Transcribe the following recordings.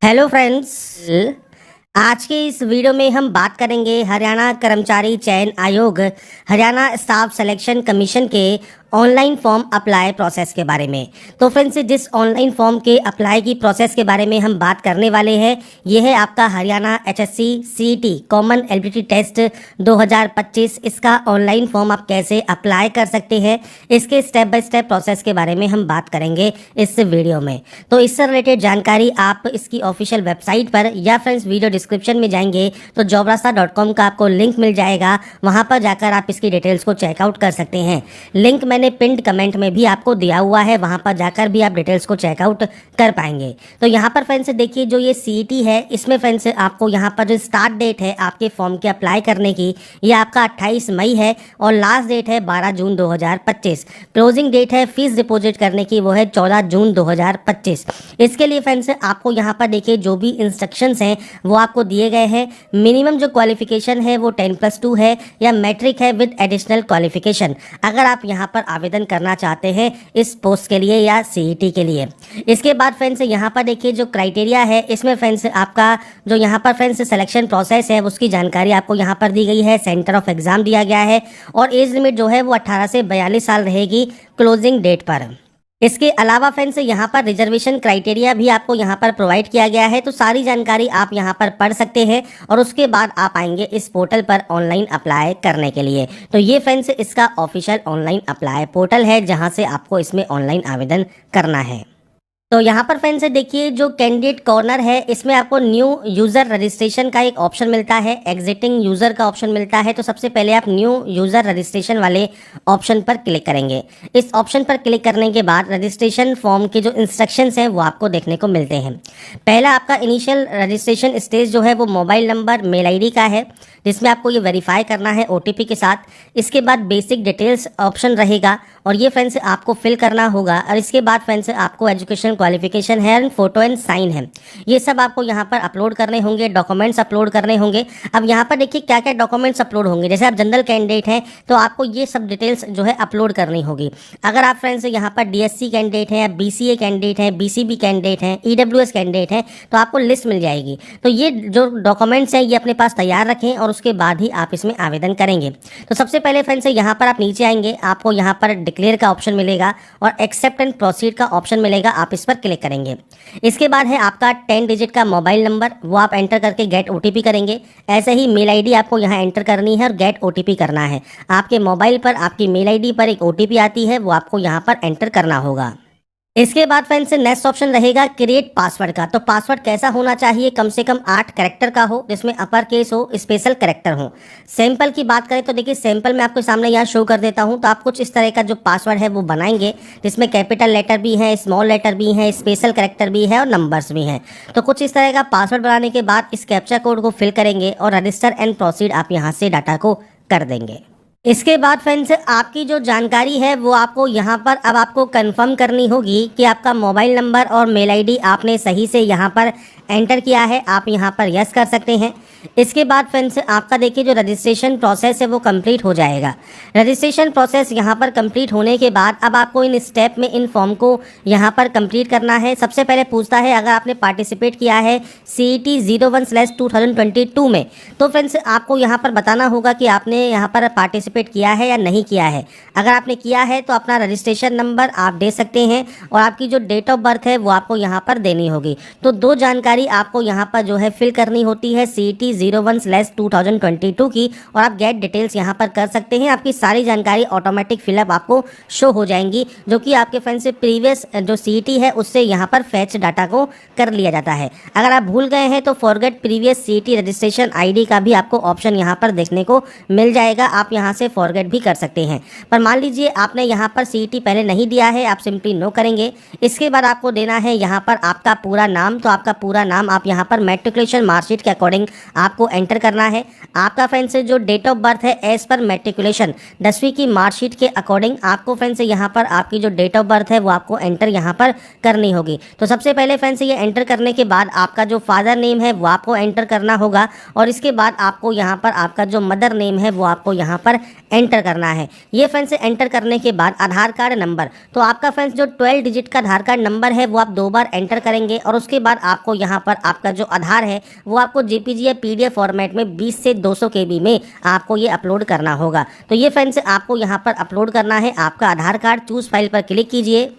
Hello friends. आज के इस वीडियो में हम बात करेंगे हरियाणा कर्मचारी चयन आयोग हरियाणा स्टाफ सिलेक्शन कमीशन के ऑनलाइन फॉर्म अप्लाई प्रोसेस के बारे में। तो फ्रेंड्स, जिस ऑनलाइन फॉर्म के अप्लाई की प्रोसेस के बारे में हम बात करने वाले हैं, ये है आपका Haryana HSC CET common eligibility test 2025। इसका ऑनलाइन फॉर्म आप कैसे अप्लाई कर सकते हैं, इसके स्टेप बाय स्टेप प्रोसेस के बारे में हम बात करेंगे इस वीडियो में। तो इससे रिलेटेड जानकारी आप इसकी ऑफिशियल वेबसाइट पर या फ्रेंड्स वीडियो डिस्क्रिप्शन में जाएंगे तो jobrasta.com का आपको लिंक मिल जाएगा, वहां पर जाकर आप इसकी डिटेल्स को चेकआउट कर सकते हैं। लिंक मैंने पिंड कमेंट में भी आपको दिया हुआ है, वहां पर जाकर भी आप डिटेल्स को चेकआउट कर पाएंगे। तो यहाँ पर फ्रेंड्स देखिए, जो ये सीईटी है इसमें फ्रेंड्स आपको यहाँ पर जो स्टार्ट डेट है आपके फॉर्म के अप्लाई करने की, ये आपका 28 मई है और लास्ट डेट है 12 जून 2025। क्लोजिंग डेट है फीस डिपॉजिट करने की, वो है 14 जून 2025। इसके लिए फ्रेंड्स आपको यहाँ पर देखिए जो भी इंस्ट्रक्शंस हैं वो आपको दिए गए हैं। मिनिमम जो क्वालिफिकेशन है वो 10+2 है या मैट्रिक है विद एडिशनल क्वालिफिकेशन, अगर आप यहाँ पर आवेदन करना चाहते हैं इस पोस्ट के लिए या सीईटी के लिए। इसके बाद फ्रेंड्स यहाँ पर देखिए जो क्राइटेरिया है, इसमें फ्रेंड्स आपका जो यहाँ पर फ्रेंड्स सिलेक्शन प्रोसेस है उसकी जानकारी आपको यहाँ पर दी गई है। सेंटर ऑफ एग्जाम दिया गया है और एज लिमिट जो है वो 18 से 42 साल रहेगी क्लोजिंग डेट पर। इसके अलावा फ्रेंड्स यहाँ पर रिजर्वेशन क्राइटेरिया भी आपको यहाँ पर प्रोवाइड किया गया है, तो सारी जानकारी आप यहाँ पर पढ़ सकते हैं और उसके बाद आप आएंगे इस पोर्टल पर ऑनलाइन अप्लाई करने के लिए। तो ये फ्रेंड्स इसका ऑफिशियल ऑनलाइन अप्लाई पोर्टल है जहाँ से आपको इसमें ऑनलाइन आवेदन करना है। तो यहाँ पर फ्रेंड्स देखिए जो कैंडिडेट कॉर्नर है, इसमें आपको न्यू यूज़र रजिस्ट्रेशन का एक ऑप्शन मिलता है, एग्जिटिंग यूज़र का ऑप्शन मिलता है। तो सबसे पहले आप न्यू यूज़र रजिस्ट्रेशन वाले ऑप्शन पर क्लिक करेंगे। इस ऑप्शन पर क्लिक करने के बाद रजिस्ट्रेशन फॉर्म के जो इंस्ट्रक्शंस हैं वो आपको देखने को मिलते हैं। पहला आपका इनिशियल रजिस्ट्रेशन स्टेज जो है वो मोबाइल नंबर मेल ID का है, जिसमें आपको ये वेरीफाई करना है OTP के साथ। इसके बाद बेसिक डिटेल्स ऑप्शन रहेगा और ये फ्रेंड्स आपको फिल करना होगा। और इसके बाद फ्रेंड्स आपको एजुकेशन क्वालिफिकेशन है एंड फोटो एंड साइन है, ये सब आपको यहाँ पर अपलोड करने होंगे, डॉक्यूमेंट्स अपलोड करने होंगे। अब यहाँ पर देखिए क्या क्या डॉक्यूमेंट्स अपलोड होंगे। जैसे आप जनरल कैंडिडेट हैं तो आपको ये सब डिटेल्स जो है अपलोड करनी होगी। अगर आप फ्रेंड्स यहाँ पर DSC कैंडिडेट हैं या BCA कैंडिडेट हैं, BCB कैंडिडेट हैं, EWS कैंडिडेट हैं, तो आपको लिस्ट मिल जाएगी। तो ये जो डॉक्यूमेंट्स हैं ये अपने पास तैयार रखें और उसके बाद ही आप इसमें आवेदन करेंगे। तो सबसे पहले फ्रेंड्स यहाँ पर आप नीचे आएंगे, आपको यहाँ पर डिक्लेयर का ऑप्शन मिलेगा और एक्सेप्ट एंड प्रोसीड का ऑप्शन मिलेगा, आप इस पर क्लिक करेंगे। इसके बाद है आपका 10 डिजिट का मोबाइल नंबर, वो आप एंटर करके गेट OTP करेंगे। ऐसे ही मेल ID आपको यहाँ एंटर करनी है और गेट OTP करना है। आपके मोबाइल पर आपकी मेल ID पर एक OTP आती है, वो आपको यहाँ पर एंटर करना होगा। इसके बाद फ्रेंड्स नेक्स्ट ऑप्शन रहेगा क्रिएट पासवर्ड का। तो पासवर्ड कैसा होना चाहिए, कम से कम 8 कैरेक्टर का हो, जिसमें अपर केस हो, स्पेशल कैरेक्टर हो। सैंपल की बात करें तो देखिए सैंपल मैं आपके सामने यहाँ शो कर देता हूँ। तो आप कुछ इस तरह का जो पासवर्ड है वो बनाएंगे, जिसमें कैपिटल लेटर भी है, स्मॉल लेटर भी है, स्पेशल कैरेक्टर भी है और नंबर्स भी हैं। तो कुछ इस तरह का पासवर्ड बनाने के बाद इस कैप्चा कोड को फिल करेंगे और रजिस्टर एंड प्रोसीड आप यहाँ से डाटा को कर देंगे। इसके बाद फ्रेंड्स आपकी जो जानकारी है वो आपको यहाँ पर अब आपको कंफर्म करनी होगी कि आपका मोबाइल नंबर और मेल ID आपने सही से यहाँ पर एंटर किया है। आप यहाँ पर यस कर सकते हैं। इसके बाद फ्रेंड्स आपका देखिए जो रजिस्ट्रेशन प्रोसेस है वो कंप्लीट हो जाएगा। रजिस्ट्रेशन प्रोसेस यहाँ पर कंप्लीट होने के बाद अब आपको इन स्टेप में इन फॉर्म को यहाँ पर कंप्लीट करना है। सबसे पहले पूछता है अगर आपने पार्टिसिपेट किया है CET 01/2022 में, तो फ्रेंड्स आपको यहाँ पर बताना होगा कि आपने यहाँ पर पार्टिसिपेट किया है या नहीं किया है। अगर आपने किया है तो अपना रजिस्ट्रेशन नंबर आप दे सकते हैं और आपकी जो डेट ऑफ बर्थ है वो आपको यहाँ पर देनी होगी। तो दो जानकारी आपको यहाँ पर जो है फिल करनी होती है CET 01/2022 की, और आप गेट डिटेल्स यहाँ पर कर सकते हैं। आपकी सारी जानकारी ऑटोमेटिक फिलअप आपको शो हो जाएंगी, जो कि आपके फ्रेंड्स से प्रीवियस जो CET है उससे यहाँ पर फैच डाटा को कर लिया जाता है। अगर आप भूल गए हैं तो forget previous CET registration ID का भी आपको ऑप्शन यहाँ पर देखने को मिल जाएगा, आप यहाँ से फॉरगेट भी कर सकते हैं। पर मान लीजिए आपने यहाँ पर CET पहले नहीं दिया है, आप सिंपली नो करेंगे। इसके बाद आपको देना है यहाँ पर आपका पूरा नाम। तो आपका पूरा नाम आप यहाँ पर मैट्रिकुलेशन मार्कशीट के अकॉर्डिंग आपको एंटर करना है। आपका फ्रेंड्स जो डेट ऑफ बर्थ है एज पर मैट्रिकुलेशन 10वीं की मार्कशीट के अकॉर्डिंग आपको फ्रेंड्स यहाँ पर आपकी जो डेट ऑफ बर्थ है वो आपको एंटर यहाँ पर करनी होगी। तो सबसे पहले फ्रेंड्स ये एंटर करने के बाद आपका जो फादर नेम है वो आपको एंटर करना होगा और इसके बाद आपको यहाँ पर आपका जो मदर नेम है वो आपको यहाँ पर एंटर करना है। ये फ्रेंड्स एंटर करने के बाद आधार कार्ड नंबर, तो आपका फ्रेंड्स जो 12 डिजिट का आधार कार्ड नंबर है वो आप 2 बार एंटर करेंगे और उसके बाद आपको यहाँ पर आपका जो आधार है वो आपको जेपीजी या पीडीएफ फॉर्मेट में 20 से 200 केबी में आपको ये अपलोड करना होगा। तो ये फ्रेंड्स आपको यहाँ पर अपलोड करना है आपका आधार कार्ड। चूज फाइल पर क्लिक कीजिए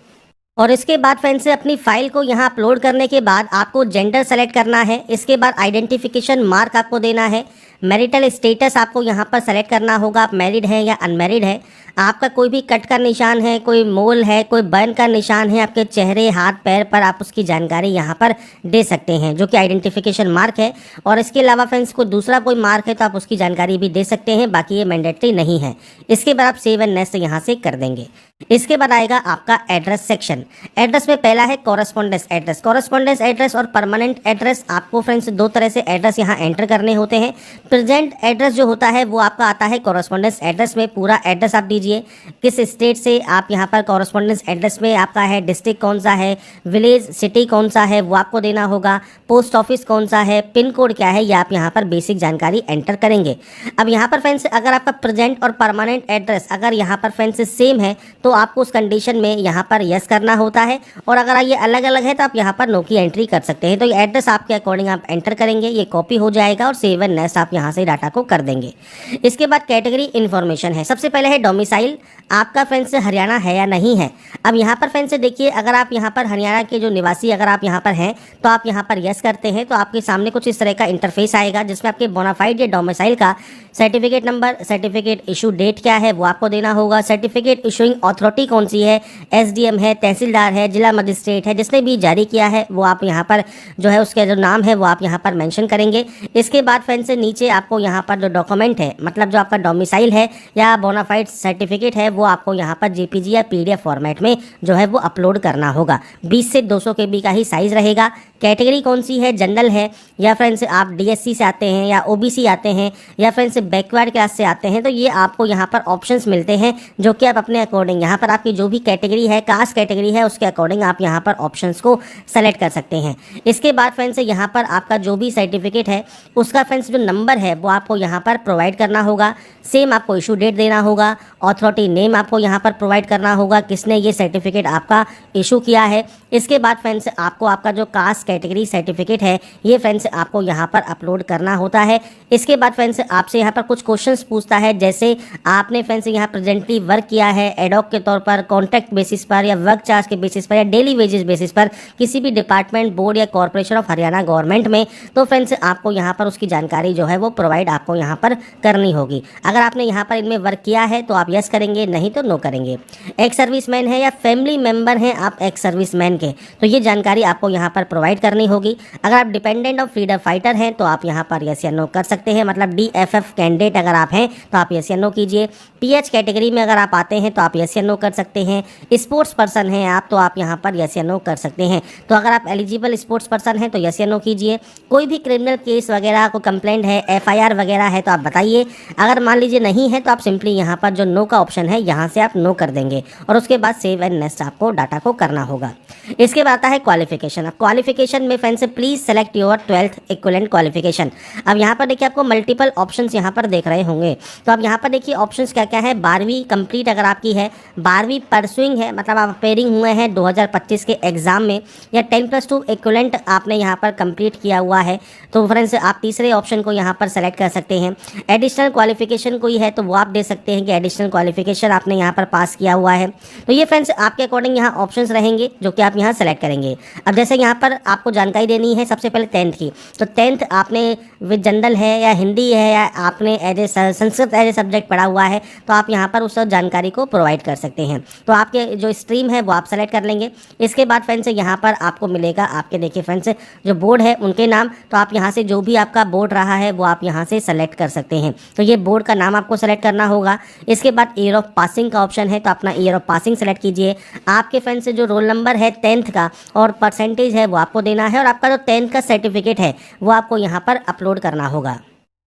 और इसके बाद फ्रेंड्स अपनी फाइल को यहाँ अपलोड करने के बाद आपको जेंडर सेलेक्ट करना है। इसके बाद आइडेंटिफिकेशन मार्क आपको देना है। मैरिटल स्टेटस आपको यहाँ पर सेलेक्ट करना होगा, आप मैरिड हैं या अनमैरिड है। आपका कोई भी कट का निशान है, कोई मोल है, कोई बर्न का निशान है आपके चेहरे हाथ पैर पर, आप उसकी जानकारी यहाँ पर दे सकते हैं जो कि आइडेंटिफिकेशन मार्क है। और इसके अलावा फ्रेंड्स कोई दूसरा कोई मार्क है तो आप उसकी जानकारी भी दे सकते हैं, बाकी ये मैंडेटरी नहीं है। इसके बाद आप सेव एंड नेक्स्ट यहाँ से कर देंगे। इसके बाद आएगा आपका एड्रेस सेक्शन। एड्रेस में पहला है कॉरेस्पॉन्डेंस एड्रेस। कॉरेस्पॉन्डेंस एड्रेस और परमानेंट एड्रेस आपको फ्रेंड्स 2 तरह से एड्रेस यहाँ एंटर करने होते हैं। प्रेजेंट एड्रेस जो होता है वो आपका आता है कॉरेस्पॉन्डेंस एड्रेस में, पूरा एड्रेस आप दीजिए किस स्टेट से आप यहाँ पर कॉरेस्पॉन्डेंस एड्रेस में आपका है, डिस्ट्रिक्ट कौन सा है, विलेज सिटी कौन सा है वो आपको देना होगा, पोस्ट ऑफिस कौन सा है, पिन कोड क्या है, ये आप यहाँ पर बेसिक जानकारी एंटर करेंगे। अब यहाँ पर फ्रेंड्स अगर आपका प्रेजेंट और परमानेंट एड्रेस अगर यहाँ पर फ्रेंड्स सेम है तो आपको उस कंडीशन में यहाँ पर यस करना होता है, और अगर ये अलग अलग है तो आप यहाँ पर नो की एंट्री कर सकते हैं। तो ये एड्रेस आपके अकॉर्डिंग आप एंटर करेंगे, ये कॉपी हो जाएगा और सेव एंड नेक्स्ट आप यहाँ से डाटा को कर देंगे। इसके बाद कैटेगरी इन्फॉर्मेशन है। सबसे पहले है डोमिसाइल, आपका फ्रेंड्स हरियाणा है या नहीं है। अब यहाँ पर फ्रेंड्स देखिए अगर आप यहाँ पर हरियाणा के जो निवासी अगर आप यहाँ पर हैं तो आप यहाँ पर यस करते हैं तो आपके सामने कुछ इस तरह का इंटरफेस आएगा जिसमें आपके बोनाफाइड या डोमिसाइल का certificate number, certificate issue date क्या है वो आपको देना होगा, सर्टिफिकेट इशूइंग अथॉरिटी कौन सी है, एसडीएम है, तहसीलदार है, जिला मजिस्ट्रेट है, जिसने भी जारी किया है वो आप यहाँ पर जो है उसका जो नाम है वो आप यहाँ पर मेंशन करेंगे। इसके बाद फ्रेंड्स नीचे आपको यहाँ पर जो डॉक्यूमेंट है मतलब जो आपका डोमिसाइल है या बोनाफाइड सर्टिफिकेट है वो आपको यहाँ पर जेपीजी या पीडीएफ फॉर्मेट में जो है वो अपलोड करना होगा। 20 से 200 केबी का ही साइज रहेगा। कैटेगरी कौन सी है, जनरल है या फ्रेंड्स आप डीएससी से आते हैं या ओबीसी आते हैं या फ्रेंड्स बैकवर्ड क्लास से आते हैं, तो ये आपको यहाँ पर ऑप्शंस मिलते हैं जो कि आप अपने अकॉर्डिंग यहाँ पर आपकी जो भी कैटेगरी है, कास्ट कैटेगरी है, उसके अकॉर्डिंग आप यहाँ पर ऑप्शंस को सेलेक्ट कर सकते हैं। इसके बाद फ्रेंड्स यहाँ पर आपका जो भी सर्टिफिकेट है उसका फ्रेंड्स जो नंबर है वो आपको यहाँ पर प्रोवाइड करना होगा। सेम आपको इशू डेट देना होगा, अथॉरिटी नेम आपको यहाँ पर प्रोवाइड करना होगा किसने ये सर्टिफिकेट आपका इशू किया है। इसके बाद फ्रेंड्स आपको आपका जो कास्ट कैटेगरी सर्टिफिकेट है ये फ्रेंड्स आपको यहाँ पर अपलोड करना होता है। इसके बाद फ्रेंड्स आपसे यहाँ पर कुछ क्वेश्चंस पूछता है, जैसे आपने फ्रेंड्स यहाँ प्रेजेंटली वर्क किया है एडॉक के तौर पर, कॉन्ट्रैक्ट बेसिस पर या वर्क चार्ज के बेसिस पर या डेली वेजेस बेसिस पर किसी भी डिपार्टमेंट, बोर्ड या कॉर्पोरेशन ऑफ हरियाणा गवर्नमेंट में, तो फ्रेंड्स आपको यहाँ पर उसकी जानकारी जो है वो प्रोवाइड आपको यहाँ पर करनी होगी। अगर आपने यहाँ पर इनमें वर्क किया है तो आप यस करेंगे, नहीं तो नो करेंगे। एक्स सर्विसमैन है या फैमिली मेंबर हैं आप एक्स सर्विसमैन के, तो ये जानकारी आपको यहाँ पर प्रोवाइड करनी होगी। अगर आप डिपेंडेंट ऑफ फ्रीडम फाइटर हैं तो आप यहाँ पर यस या नो कर सकते हैं, मतलब डीएफएफ कैंडिडेट अगर आप हैं तो आप यस या नो कीजिए। पीएच कैटेगरी में अगर आप आते हैं तो आप यस या नो कर सकते हैं। स्पोर्ट्स पर्सन हैं आप तो आप यहाँ पर यस या नो कर सकते हैं। तो अगर आप एलिजिबल स्पोर्ट्स पर्सन हैं तो यस या नो कीजिए। कोई भी क्रिमिनल केस वगैरह को कंप्लेंट है, एफआईआर वगैरह है तो आप बताइए। अगर मान लीजिए नहीं है तो आप सिंपली यहाँ पर जो नो का ऑप्शन है यहाँ से आप नो कर देंगे और उसके बाद सेव एंड नेक्स्ट आपको डाटा को करना होगा। इसके बाद आता है क्वालिफिकेशन। अब क्वालिफिकेशन में friends please select your 12th equivalent qualification. अब यहाँ पर देखिए आपको मल्टीपल ऑप्शंस यहाँ पर देख रहे होंगे, तो अब यहाँ पर देखिए ऑप्शंस क्या क्या है। 12वीं कंप्लीट अगर आपकी है, 12वीं परसुइंग है मतलब आप अपेयरिंग हुए हैं 2025 के एग्जाम में, या 10+2 इक्विवेलेंट आपने यहाँ पर कंप्लीट किया हुआ है, तो फ्रेंड्स आप तीसरे ऑप्शन को यहाँ पर सेलेक्ट कर सकते हैं। एडिशनल क्वालिफिकेशन कोई है तो वो आप दे सकते हैं कि एडिशनल क्वालिफिकेशन आपने यहाँ पर पास किया हुआ है। तो ये फ्रेंड्स आपके अकॉर्डिंग यहाँ ऑप्शंस रहेंगे जो कि आप यहाँ सेलेक्ट करेंगे। अब जैसे यहाँ पर आपको जानकारी देनी है सबसे पहले 10th की, तो 10th आपने विद जनरल है या हिंदी है या आपने as a Sanskrit as a subject पढ़ा हुआ है तो आप यहाँ पर उस जानकारी को प्रोवाइड कर सकते हैं। तो आपके जो स्ट्रीम है वो आप सेलेक्ट कर लेंगे। इसके बाद फ्रेंड्स यहाँ पर आपको मिलेगा आपके देखिए फ्रेंड्स जो बोर्ड है उनके नाम। तो आप यहाँ से जो भी आपका बोर्ड रहा है वो आप यहाँ से सेलेक्ट कर सकते हैं। तो ये बोर्ड का नाम आपको सेलेक्ट करना होगा। इसके बाद ईयर ऑफ पासिंग का ऑप्शन है, तो अपना ईयर ऑफ पासिंग सेलेक्ट कीजिए। आपके फ्रेंड्स जो रोल नंबर है 10th का और परसेंटेज है वो आपको देना है, और आपका जो 10th का सर्टिफिकेट है वो आपको यहाँ पर अपलोड करना होगा।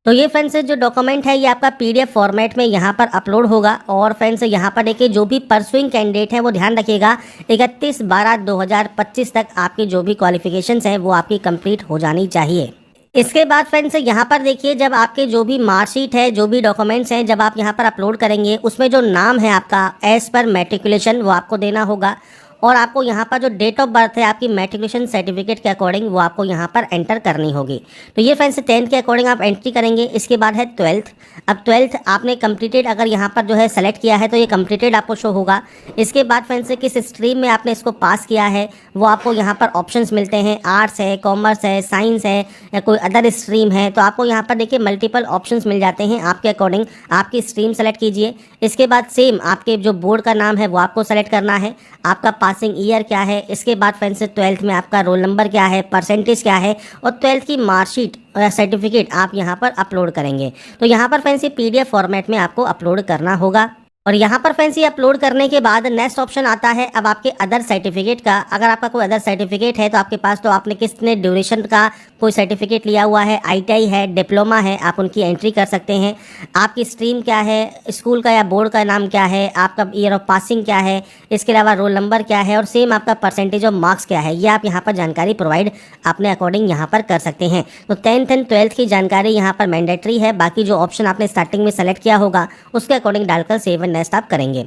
तो ये फ्रेंड्स जो डॉक्यूमेंट है ये आपका पीडीएफ फॉर्मेट में यहाँ पर अपलोड होगा। और फ्रेंड्स यहाँ पर देखिए जो भी परसुइंग कैंडिडेट हैं वो ध्यान रखिएगा 31/12/2025 तक आपकी जो भी क्वालिफिकेशंस हैं वो आपकी कंप्लीट हो जानी चाहिए। इसके बाद फ्रेंड्स यहाँ पर देखिए जब आपके जो भी मार्कशीट है, जो भी डॉक्यूमेंट्स हैं, जब आप यहाँ पर अपलोड करेंगे उसमें जो नाम है आपका एज पर मैट्रिकुलेशन वो आपको देना होगा। और आपको यहाँ पर जो डेट ऑफ बर्थ है आपकी मैट्रिकुलेशन सर्टिफिकेट के अकॉर्डिंग वो आपको यहाँ पर एंटर करनी होगी। तो ये फ्रेंड्स 10th के अकॉर्डिंग आप एंट्री करेंगे। इसके बाद है 12th। अब 12th आपने कंप्लीटेड अगर यहाँ पर जो है सेलेक्ट किया है तो ये कंप्लीटेड आपको शो होगा। इसके बाद फ्रेंड्स किस स्ट्रीम में आपने इसको पास किया है वो आपको यहाँ पर ऑप्शंस मिलते हैं। आर्ट्स है, कॉमर्स है, साइंस है या कोई अदर स्ट्रीम है। तो आपको यहाँ पर देखिए मल्टीपल ऑप्शंस मिल जाते हैं। आपके अकॉर्डिंग आपकी स्ट्रीम सेलेक्ट कीजिए। इसके बाद सेम आपके जो बोर्ड का नाम है वो आपको सेलेक्ट करना है। आपका पासिंग ईयर क्या है, इसके बाद फ्रेंड्स 12th में आपका रोल नंबर क्या है, परसेंटेज क्या है, और 12th की मार्कशीट या सर्टिफिकेट आप यहाँ पर अपलोड करेंगे। तो यहाँ पर फ्रेंड्स ये पीडीएफ फॉर्मेट में आपको अपलोड करना होगा। और यहाँ पर फ्रेंड्स ये अपलोड करने के बाद नेक्स्ट ऑप्शन आता है अब आपके अदर सर्टिफिकेट का। अगर आपका कोई अदर सर्टिफिकेट है तो आपके पास तो आपने कितने ड्यूरेशन का कोई सर्टिफिकेट लिया हुआ है, आईटीआई है, डिप्लोमा है, आप उनकी एंट्री कर सकते हैं। आपकी स्ट्रीम क्या है, स्कूल का या बोर्ड का नाम क्या है, आपका ईयर ऑफ पासिंग क्या है, इसके अलावा रोल नंबर क्या है, और सेम आपका परसेंटेज ऑफ मार्क्स क्या है, ये आप यहाँ पर जानकारी प्रोवाइड अपने अकॉर्डिंग यहाँ पर कर सकते हैं। तो 10th एंड 12th की जानकारी यहाँ पर मैंडेटरी है। बाकी जो ऑप्शन आपने स्टार्टिंग में सेलेक्ट किया होगा उसके अकॉर्डिंग डालकर सेव एंड नेक्स्ट आप करेंगे।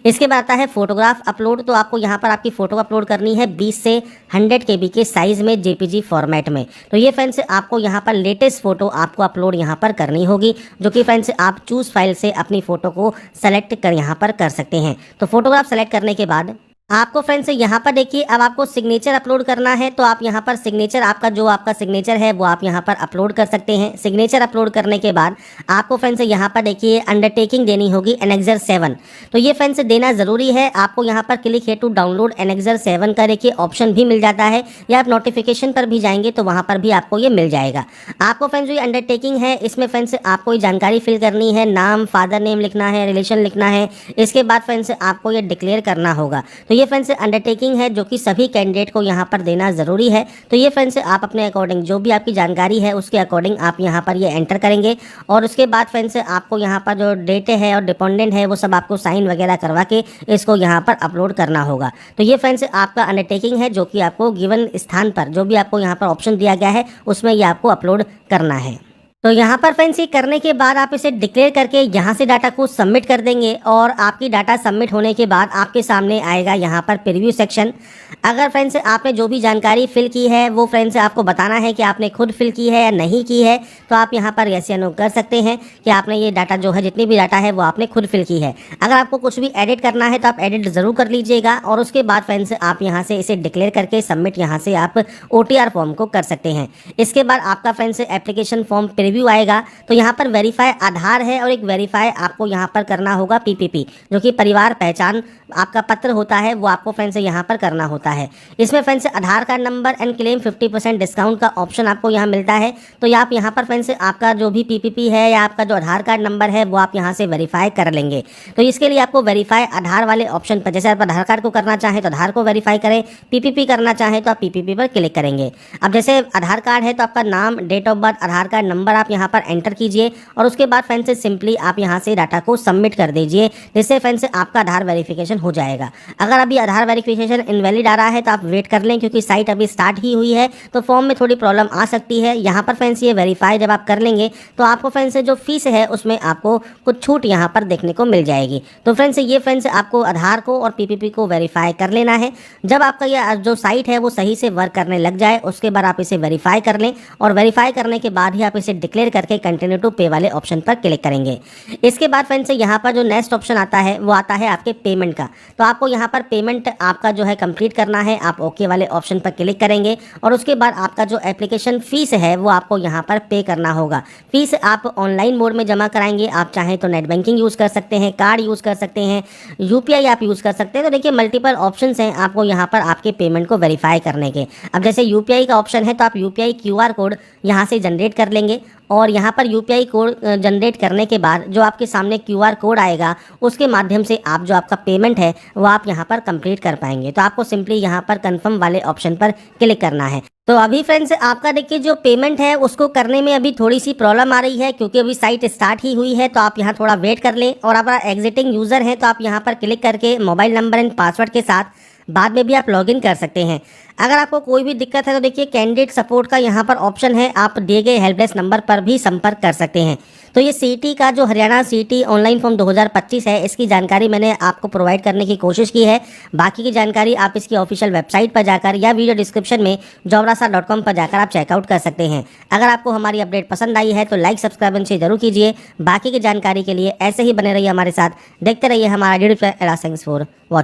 इसके बाद आता है फोटोग्राफ अपलोड। तो आपको यहाँ पर आपकी फोटो अपलोड करनी है 20 से 100 KB के साइज में जेपीजी फॉर्मेट में। तो ये फ्रेंड्स आपको यहाँ पर लेटेस्ट फोटो आपको अपलोड यहाँ पर करनी होगी, जो कि फ्रेंड्स आप चूज फाइल से अपनी फोटो को सेलेक्ट कर यहाँ पर कर सकते हैं। तो फोटोग्राफ सेलेक्ट करने के बाद आपको फ्रेंड्स यहाँ पर देखिए अब आपको सिग्नेचर अपलोड करना है। तो आप यहाँ पर सिग्नेचर आपका सिग्नेचर है वो आप यहाँ पर अपलोड कर सकते हैं। सिग्नेचर अपलोड करने के बाद आपको फ्रेंड्स यहाँ पर देखिए अंडरटेकिंग देनी होगी एनेक्सर 7। तो ये फ्रेंड्स देना ज़रूरी है। आपको यहाँ पर क्लिक है टू डाउनलोड एनेक्सर 7 का देखिए ऑप्शन भी मिल जाता है, या आप नोटिफिकेशन पर भी जाएंगे तो वहाँ पर भी आपको ये मिल जाएगा। आपको फ्रेंड्स जो अंडरटेकिंग है इसमें फ्रेंड्स आपको ये जानकारी फिल करनी है, नाम, फादर नेम लिखना है, रिलेशन लिखना है। इसके बाद फ्रेंड्स आपको ये डिक्लेयर करना होगा। तो ये फ्रेंड्स अंडरटेकिंग है जो कि सभी कैंडिडेट को यहाँ पर देना ज़रूरी है। तो ये फ्रेंड्स आप अपने अकॉर्डिंग जो भी आपकी जानकारी है उसके अकॉर्डिंग आप यहाँ पर ये एंटर करेंगे। और उसके बाद फ्रेंड्स आपको यहाँ पर जो डेट है और डिपेंडेंट है वो सब आपको साइन वगैरह करवा के इसको यहाँ पर अपलोड करना होगा। तो ये फ्रेंड्स आपका अंडरटेकिंग है जो कि आपको गिवन स्थान पर जो भी आपको यहाँ पर ऑप्शन दिया गया है उसमें ये आपको अपलोड करना है। तो यहाँ पर फ्रेंड्स ये करने के बाद आप इसे डिक्लेयर करके यहाँ से डाटा को सबमिट कर देंगे। और आपकी डाटा सबमिट होने के बाद आपके सामने आएगा यहाँ पर प्रीव्यू सेक्शन। अगर फ्रेंड्स आपने जो भी जानकारी फिल की है वो फ्रेंड्स आपको बताना है कि आपने खुद फिल की है या नहीं की है। तो आप यहाँ पर यस या नो कर सकते हैं कि आपने ये डाटा जो है जितनी भी डाटा है वो आपने खुद फिल की है। अगर आपको कुछ भी एडिट करना है तो आप एडिट ज़रूर कर लीजिएगा। और उसके बाद फ्रेंड्स आप यहाँ से इसे डिक्लेयर करके सबमिट यहाँ से आप OTR फॉर्म को कर सकते हैं। इसके बाद आपका फ्रेंड्स एप्लीकेशन फॉर्म प्रीव्यू आएगा। तो यहाँ पर वेरीफाई आधार है और एक वेरीफाई आपको यहाँ पर करना होगा PPP, जो कि परिवार पहचान आपका पत्र होता है, वो आपको फ्रेंड्स यहाँ पर करना होता है। इसमें friends Aadhaar card number and claim 50% discount का ऑप्शन आपको यहाँ मिलता है। तो आप यहाँ पर फ्रेंड्स आपका जो भी PPP है या आपका जो आधार कार्ड नंबर है वो आप यहाँ से वेरीफाई कर लेंगे। तो इसके लिए आपको वेरीफाई आधार वाले ऑप्शन पर, जैसे आप आधार कार्ड को करना चाहें तो आधार को वेरीफाई करें, PPP करना चाहें तो आप PPP पर क्लिक करेंगे। अब जैसे आधार कार्ड है तो आपका नाम, date of birth, Aadhaar card number आप यहाँ पर एंटर कीजिए। और उसके बाद फ्रेंड्स सिंपली आप यहाँ से डाटा को सबमिट कर दीजिए, जिससे फ्रेंड्स आपका आधार वेरिफिकेशन हो जाएगा। अगर अभी आधार वेरिफिकेशन इनवैलिड आ रहा है तो आप वेट कर लें, क्योंकि साइट अभी स्टार्ट ही हुई है तो फॉर्म में थोड़ी प्रॉब्लम आ सकती है। यहाँ पर फ्रेंड्स ये वेरीफाई जब आप कर लेंगे तो आपको फ्रेंड्स जो फीस है उसमें आपको कुछ छूट यहाँ पर देखने को मिल जाएगी। तो फ्रेंड्स ये फ्रेंड्स आपको आधार को और PPP को वेरीफाई कर लेना है। जब आपका ये जो साइट है वो सही से वर्क करने लग जाए उसके बाद आप इसे वेरीफाई कर लें, और वेरीफाई करने के बाद ही आप इसे डिक्लेयर करके कंटिन्यू टू पे वाले ऑप्शन पर क्लिक करेंगे। इसके बाद फ्रेंड्स यहाँ पर जो नेक्स्ट ऑप्शन आता है वो आता है आपके पेमेंट का। तो आपको यहाँ पर पेमेंट आपका जो है कंप्लीट करना है। आप ओके वाले ऑप्शन पर क्लिक करेंगे और उसके बाद आपका जो एप्लीकेशन फीस है वो आपको यहाँ पर पे करना होगा। फीस आप ऑनलाइन मोड में जमा कराएंगे। आप चाहें तो नेट बैंकिंग यूज़ कर सकते हैं, कार्ड यूज़ कर सकते हैं, यूपीआई आप यूज़ कर सकते हैं। तो देखिए मल्टीपल ऑप्शंस हैं आपको यहाँ पर आपके पेमेंट को वेरीफाई करने के। अब जैसे यूपीआई का ऑप्शन है तो आप यूपीआई क्यूआर कोड यहाँ से जनरेट कर लेंगे और यहाँ पर यूपीआई कोड जनरेट करने के बाद जो आपके सामने क्यूआर कोड आएगा उसके माध्यम से आप जो आपका पेमेंट है वो आप यहाँ पर कंप्लीट कर पाएंगे। तो आपको सिंपली यहाँ पर कंफर्म वाले ऑप्शन पर क्लिक करना है। तो अभी फ्रेंड्स आपका देखिए जो पेमेंट है उसको करने में अभी थोड़ी सी प्रॉब्लम आ रही है क्योंकि अभी साइट स्टार्ट ही हुई है। तो आप यहाँ थोड़ा वेट कर लें और अगर एग्जिटिंग यूज़र हैं तो आप यहाँ पर क्लिक करके मोबाइल नंबर एंड पासवर्ड के साथ बाद में भी आप लॉगिन कर सकते हैं। अगर आपको कोई भी दिक्कत है तो देखिए कैंडिडेट सपोर्ट का यहाँ पर ऑप्शन है, आप दिए गए हेल्पडेस्क नंबर पर भी संपर्क कर सकते हैं। तो ये सीटी का जो हरियाणा सीटी ऑनलाइन फॉर्म 2025 है इसकी जानकारी मैंने आपको प्रोवाइड करने की कोशिश की है। बाकी की जानकारी आप इसकी ऑफिशियल वेबसाइट पर जाकर या वीडियो डिस्क्रिप्शन में jobrasa.com पर जाकर आप चेकआउट कर सकते हैं। अगर आपको हमारी अपडेट पसंद आई है तो लाइक सब्सक्राइब से जरूर कीजिए। बाकी की जानकारी के लिए ऐसे ही बने रहिए हमारे साथ, देखते रहिए हमारा YouTube channel. Thanks for watching.